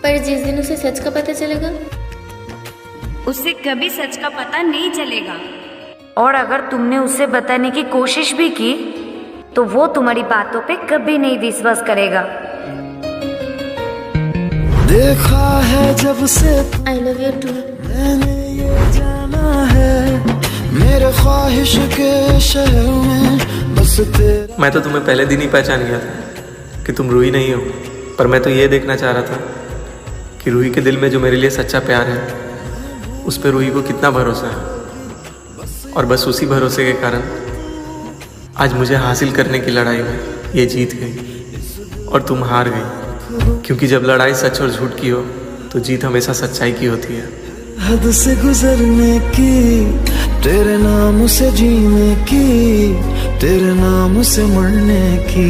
पर जिस दिन उसे सच का पता चलेगा, उसे कभी सच का पता नहीं चलेगा। और अगर तुमने उसे बताने की कोशिश भी की तो वो तुम्हारी बातों पे कभी नहीं विश्वास करेगा। देखा है जब से आई लव यू टू। मैंने ये जाना है मेरे ख्वाहिश के शहर में बस तेरा। मैं तो तुम्हें पहले दिन ही पहचान गया था कि तुम रूही नहीं हो, पर मैं तो ये देखना चाह रहा था कि रूही के दिल में जो मेरे लिए सच्चा प्यार है उस पर रूही को कितना भरोसा है। और बस उसी भरोसे के कारण आज मुझे हासिल करने की लड़ाई में ये जीत गई और तुम हार गई, क्योंकि जब लड़ाई सच और झूठ की हो तो जीत हमेशा सच्चाई की होती है। हद से गुजरने की, तेरे नाम से जीने की, तेरे नाम से मरने की।